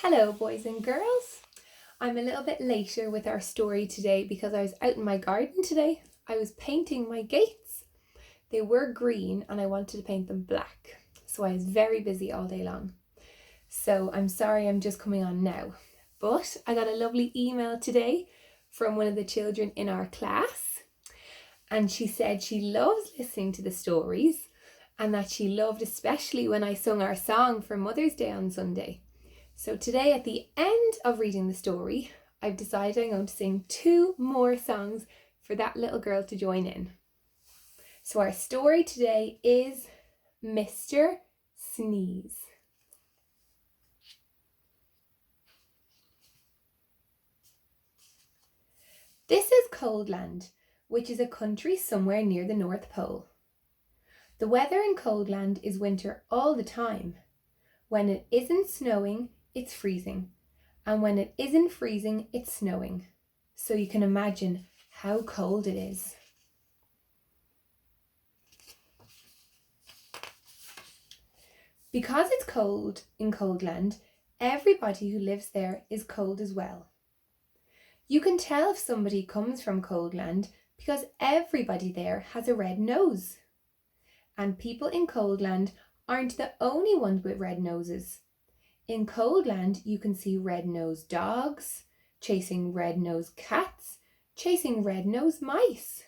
Hello, boys and girls. I'm a little bit later with our story today because I was out in my garden today. I was painting my gates. They were green and I wanted to paint them black. So I was very busy all day long. So I'm sorry I'm just coming on now. But I got a lovely email today from one of the children in our class. And she said she loves listening to the stories and that she loved especially when I sung our song for Mother's Day on Sunday. So today, at the end of reading the story, I've decided I'm going to sing 2 more songs for that little girl to join in. So our story today is Mr. Sneeze. This is Coldland, which is a country somewhere near the North Pole. The weather in Coldland is winter all the time. When it isn't snowing, it's freezing. And when it isn't freezing, it's snowing. So you can imagine how cold it is. Because it's cold in Coldland, everybody who lives there is cold as well. You can tell if somebody comes from Coldland because everybody there has a red nose. And people in Coldland aren't the only ones with red noses. In Coldland, you can see red-nosed dogs, chasing red-nosed cats, chasing red-nosed mice.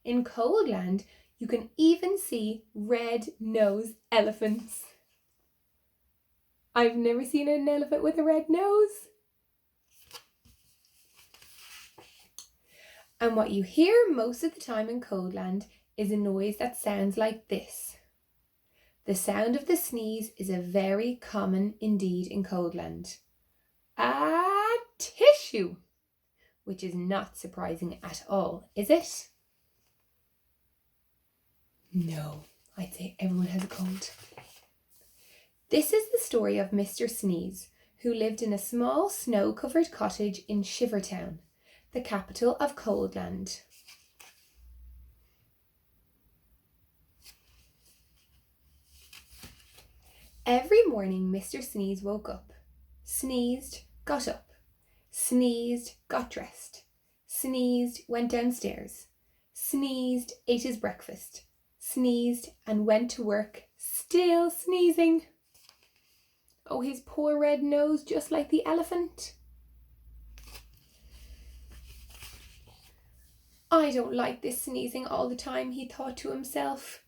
In Coldland, you can even see red-nosed elephants. I've never seen an elephant with a red nose. And what you hear most of the time in Coldland is a noise that sounds like this. The sound of the sneeze is a very common indeed in Coldland. A tissue, which is not surprising at all, is it? No, I'd say everyone has a cold. This is the story of Mr. Sneeze, who lived in a small snow-covered cottage in Shivertown, the capital of Coldland. Every morning Mr. Sneeze woke up, sneezed, got up, sneezed, got dressed, sneezed, went downstairs, sneezed, ate his breakfast, sneezed and went to work, still sneezing. Oh, his poor red nose, just like the elephant. I don't like this sneezing all the time, he thought to himself.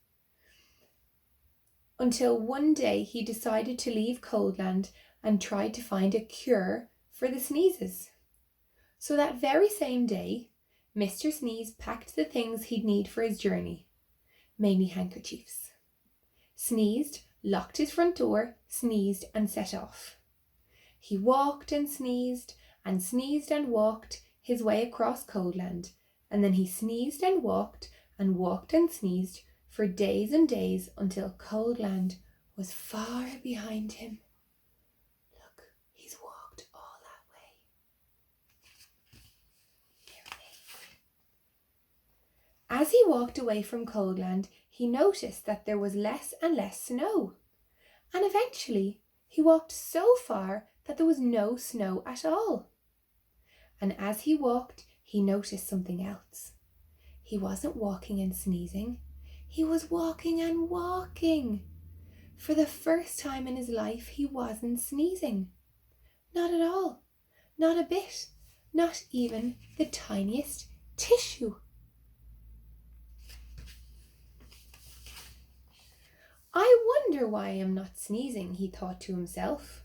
Until one day he decided to leave Coldland and try to find a cure for the sneezes. So that very same day, Mr. Sneeze packed the things he'd need for his journey, mainly handkerchiefs. Sneezed, locked his front door, sneezed and set off. He walked and sneezed and walked his way across Coldland, and then he sneezed and walked and sneezed for days and days until Coldland was far behind him. Look, he's walked all that way. As he walked away from Coldland, he noticed that there was less and less snow. And eventually, he walked so far that there was no snow at all. And as he walked, he noticed something else. He wasn't walking and sneezing. He was walking and walking. For the first time in his life, he wasn't sneezing. Not at all. Not a bit. Not even the tiniest tissue. I wonder why I am not sneezing, he thought to himself.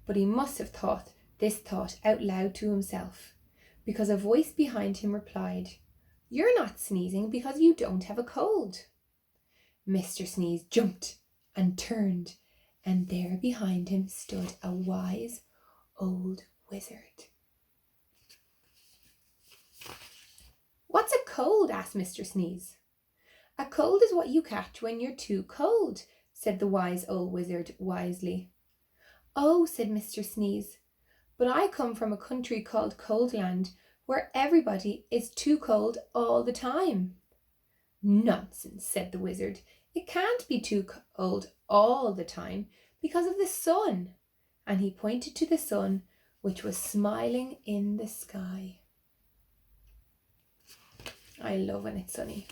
But he must have thought this thought out loud to himself, because a voice behind him replied, "You're not sneezing because you don't have a cold." Mr. Sneeze jumped and turned, and there behind him stood a wise old wizard. "What's a cold?" asked Mr. Sneeze. "A cold is what you catch when you're too cold," said the wise old wizard wisely. "Oh," said Mr. Sneeze, "but I come from a country called Coldland, where everybody is too cold all the time." "Nonsense," said the wizard. "It can't be too cold all the time because of the sun. and he pointed to the sun, which was smiling in the sky. I love when it's sunny.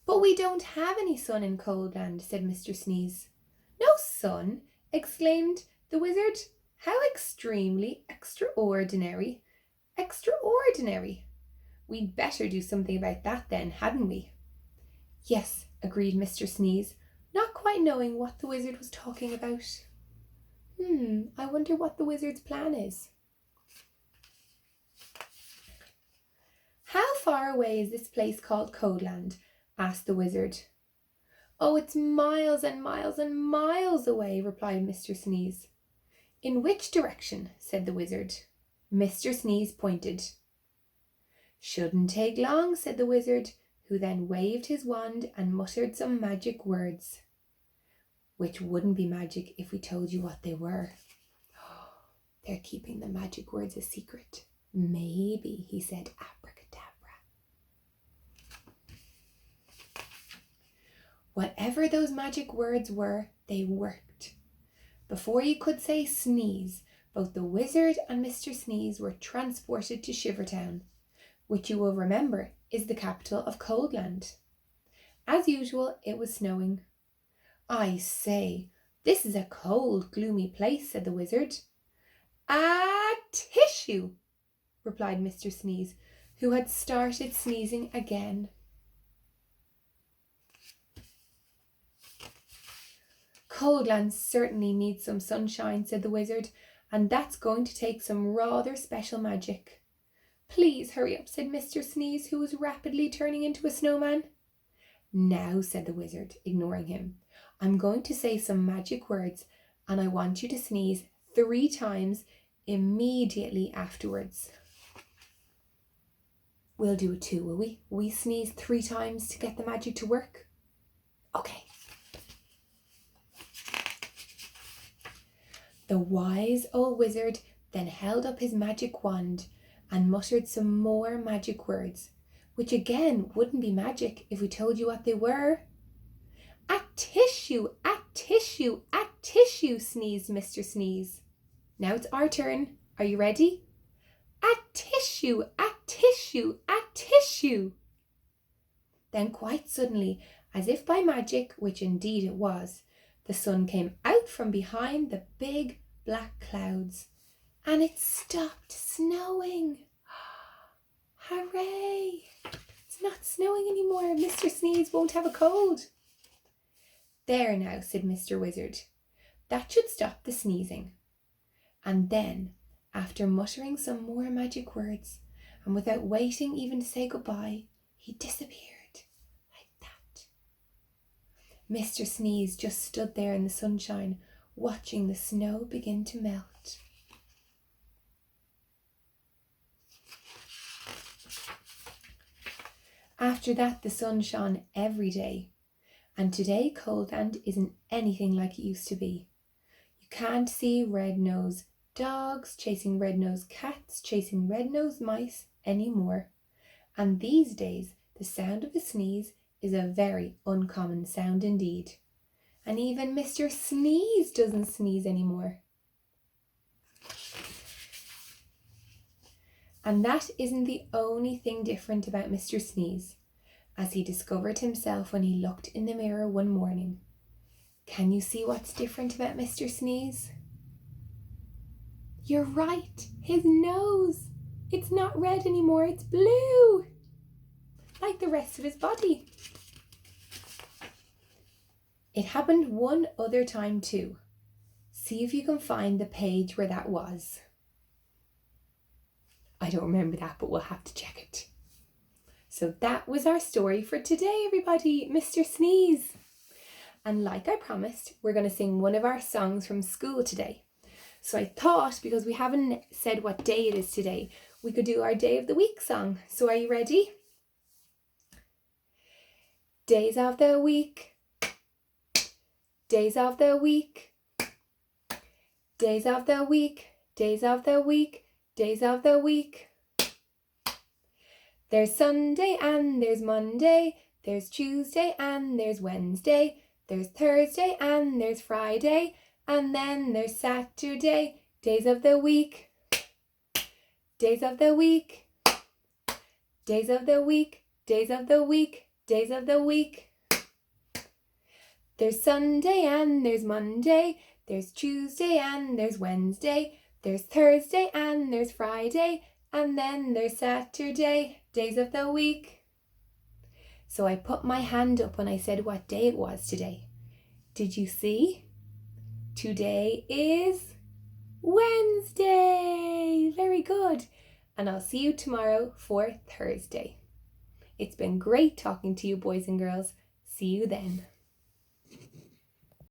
But we don't have any sun in Coldland, said Mr. Sneeze. No sun? Exclaimed the wizard. How extremely extraordinary. Extraordinary. We'd better do something about that then, hadn't we? Yes, agreed Mr. Sneeze, not quite knowing what the wizard was talking about. I wonder what the wizard's plan is. How far away is this place called Coldland? Asked the wizard. Oh, it's miles and miles and miles away, replied Mr. Sneeze. In which direction? Said the wizard. Mr. Sneeze pointed. Shouldn't take long, said the wizard, who then waved his wand and muttered some magic words. Which wouldn't be magic if we told you what they were. They're keeping the magic words a secret. Maybe, he said, abracadabra. Whatever those magic words were, they worked. Before you could say sneeze, both the wizard and Mr. Sneeze were transported to Shivertown, which you will remember is the capital of Coldland. As usual, it was snowing. I say, this is a cold, gloomy place, said the wizard. Tissue, replied Mr. Sneeze, who had started sneezing again. Coldland certainly needs some sunshine, said the wizard, and that's going to take some rather special magic. Please hurry up, said Mr. Sneeze, who was rapidly turning into a snowman. Now, said the wizard, ignoring him, I'm going to say some magic words, and I want you to sneeze 3 times immediately afterwards. We'll do it too, will we? We sneeze 3 times to get the magic to work? Okay. The wise old wizard then held up his magic wand and muttered some more magic words, which again wouldn't be magic if we told you what they were. At tissue, sneezed Mr. Sneeze. Now it's our turn. Are you ready? At tissue. Then quite suddenly, as if by magic, which indeed it was, the sun came out from behind the big black clouds, and it stopped snowing. Hooray! It's not snowing anymore. Mr. Sneeze won't have a cold. There now, said Mr. Wizard. That should stop the sneezing. And then, after muttering some more magic words, and without waiting even to say goodbye, he disappeared like that. Mr. Sneeze just stood there in the sunshine, watching the snow begin to melt. After that, the sun shone every day, and today Coldland isn't anything like it used to be. You can't see red-nosed dogs chasing red-nosed cats, chasing red-nosed mice anymore. And these days, the sound of a sneeze is a very uncommon sound indeed. And even Mr. Sneeze doesn't sneeze anymore. And that isn't the only thing different about Mr. Sneeze, as he discovered himself when he looked in the mirror one morning. Can you see what's different about Mr. Sneeze? You're right, his nose. It's not red anymore, it's blue, like the rest of his body. It happened one other time too. See if you can find the page where that was. I don't remember that, but we'll have to check it. So that was our story for today, everybody, Mr. Sneeze. And like I promised, we're going to sing one of our songs from school today. So I thought, because we haven't said what day it is today, we could do our Day of the Week song. So are you ready? Days of the week. Days of the week. Days of the week. Days of the week. Days of the week. There's Sunday and there's Monday. There's Tuesday and there's Wednesday. There's Thursday and there's Friday. and then there's Saturday. Days of the week, days of the week, days of the week, days of the week, days of the week. There's Sunday and there's Monday, there's Tuesday and there's Wednesday, there's Thursday and there's Friday, and then there's Saturday, days of the week. So I put my hand up when I said what day it was today. Did you see? Today is Wednesday. Very good. And I'll see you tomorrow for Thursday. It's been great talking to you, boys and girls. See you then.